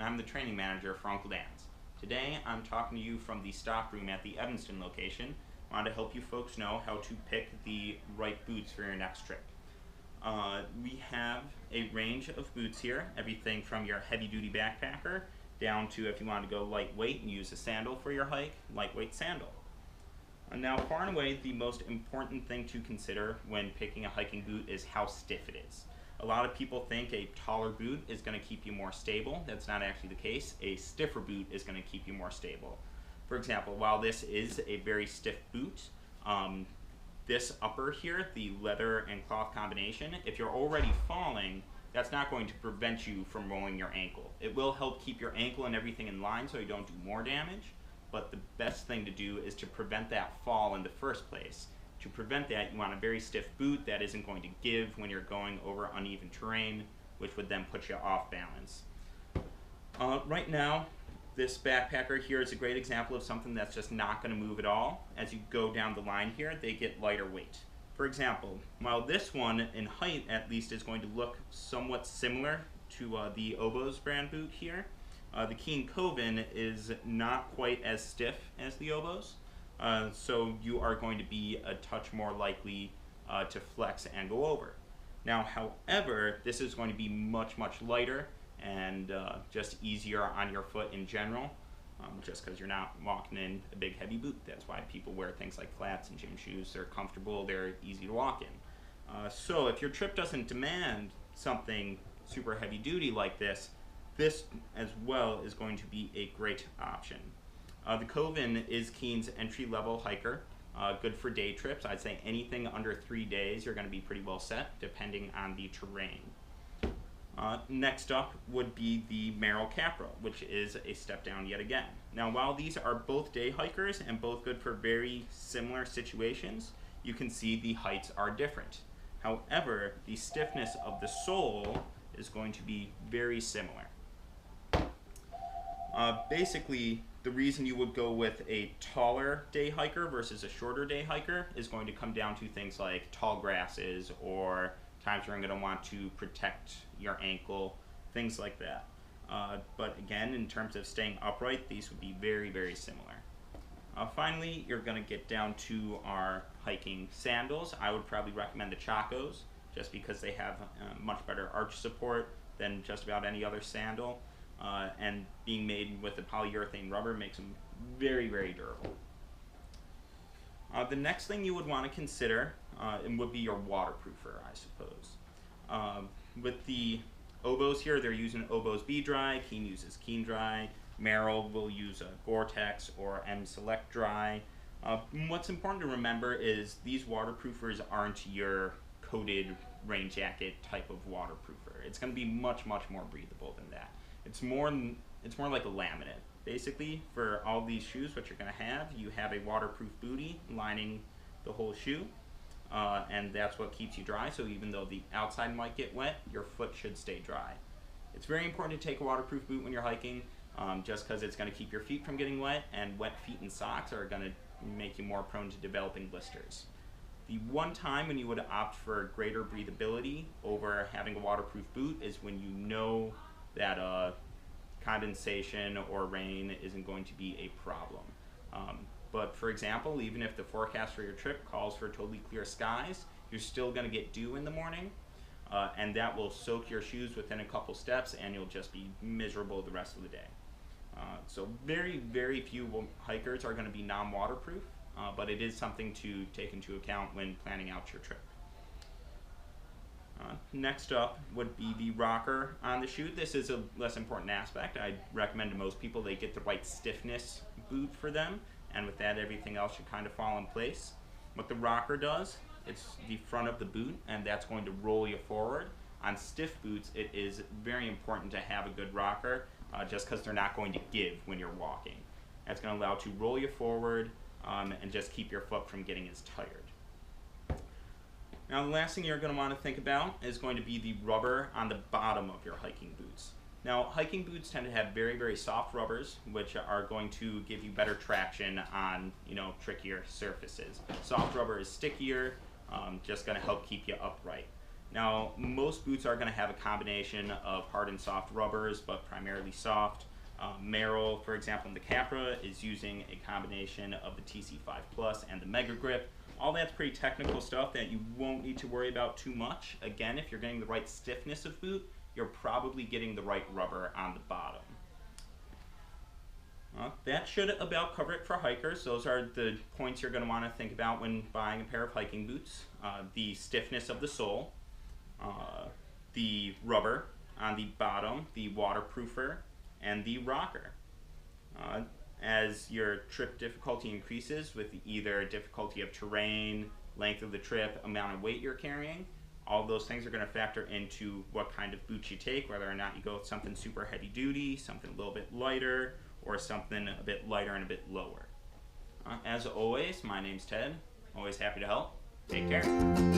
and I'm the training manager for Uncle Dan's. Today, I'm talking to you from the stock room at the Evanston location. I want to help you folks know how to pick the right boots for your next trip. We have a range of boots here, everything from your heavy-duty backpacker down to, if you want to go lightweight and use a sandal for your hike, lightweight sandal. Now, far and away, the most important thing to consider when picking a hiking boot is how stiff it is. A lot of people think a taller boot is going to keep you more stable. That's not actually the case. A stiffer boot is going to keep you more stable. For example, while this is a very stiff boot, this upper here, the leather and cloth combination, if you're already falling, that's not going to prevent you from rolling your ankle. It will help keep your ankle and everything in line so you don't do more damage, but the best thing to do is to prevent that fall in the first place. To prevent that, you want a very stiff boot that isn't going to give when you're going over uneven terrain, which would then put you off balance. Right now, this backpacker here is a great example of something that's just not going to move at all. As you go down the line here, they get lighter weight. For example, while this one, in height at least, is going to look somewhat similar to the Oboz brand boot here, the Keen Coven is not quite as stiff as the Oboz. So you are going to be a touch more likely to flex and go over. Now, however, this is going to be much, much lighter and just easier on your foot in general, just because you're not walking in a big heavy boot. That's why people wear things like flats and gym shoes. They're comfortable, they're easy to walk in. So if your trip doesn't demand something super heavy duty like this, this as well is going to be a great option. The Coven is Keen's entry-level hiker, good for day trips. I'd say anything under 3 days, you're going to be pretty well set, depending on the terrain. Next up would be the Merrell Capra, which is a step down yet again. Now, while these are both day hikers and both good for very similar situations, you can see the heights are different. However, the stiffness of the sole is going to be very similar. Basically, the reason you would go with a taller day hiker versus a shorter day hiker is going to come down to things like tall grasses or times you're going to want to protect your ankle, things like that. But again, in terms of staying upright, these would be very, very similar. Finally, you're going to get down to our hiking sandals. I would probably recommend the Chacos just because they have much better arch support than just about any other sandal. And being made with a polyurethane rubber makes them very, very durable. The next thing you would want to consider would be your waterproofer, I suppose. With the Oboz here, they're using Oboz B-Dry, Keen uses Keen Dry, Merrell will use a Gore-Tex or M-Select Dry. What's important to remember is these waterproofers aren't your coated rain jacket type of waterproofer. It's going to be much, much more breathable than that. It's more like a laminate. Basically, for all these shoes, what you're going to have, you have a waterproof bootie lining the whole shoe, and that's what keeps you dry. So even though the outside might get wet, your foot should stay dry. It's very important to take a waterproof boot when you're hiking, just because it's going to keep your feet from getting wet, and wet feet and socks are going to make you more prone to developing blisters. The one time when you would opt for greater breathability over having a waterproof boot is when you know that condensation or rain isn't going to be a problem. But for example, even if the forecast for your trip calls for totally clear skies, you're still going to get dew in the morning, and that will soak your shoes within a couple steps, and you'll just be miserable the rest of the day. So very, very few hikers are going to be non-waterproof, but it is something to take into account when planning out your trip. Next up would be the rocker on the shoe. This is a less important aspect. I recommend to most people they get the right stiffness boot for them, and with that everything else should kind of fall in place. What the rocker does, it's the front of the boot, and that's going to roll you forward. On stiff boots, it is very important to have a good rocker, just because they're not going to give when you're walking. That's going to allow you to roll you forward and just keep your foot from getting as tired. Now, the last thing you're going to want to think about is going to be the rubber on the bottom of your hiking boots. Now, hiking boots tend to have very, very soft rubbers, which are going to give you better traction on, trickier surfaces. Soft rubber is stickier, just going to help keep you upright. Now, most boots are going to have a combination of hard and soft rubbers, but primarily soft. Merrell, for example, in the Capra, is using a combination of the TC5 Plus and the Mega Grip. All that's pretty technical stuff that you won't need to worry about too much. Again, if you're getting the right stiffness of boot, you're probably getting the right rubber on the bottom. That should about cover it for hikers. Those are the points you're going to want to think about when buying a pair of hiking boots. The stiffness of the sole, the rubber on the bottom, the waterproofer, and the rocker. As your trip difficulty increases with either difficulty of terrain, length of the trip, amount of weight you're carrying, all those things are going to factor into what kind of boots you take, whether or not you go with something super heavy duty, something a little bit lighter, or something a bit lighter and a bit lower. As always, my name's Ted. Always happy to help. Take care.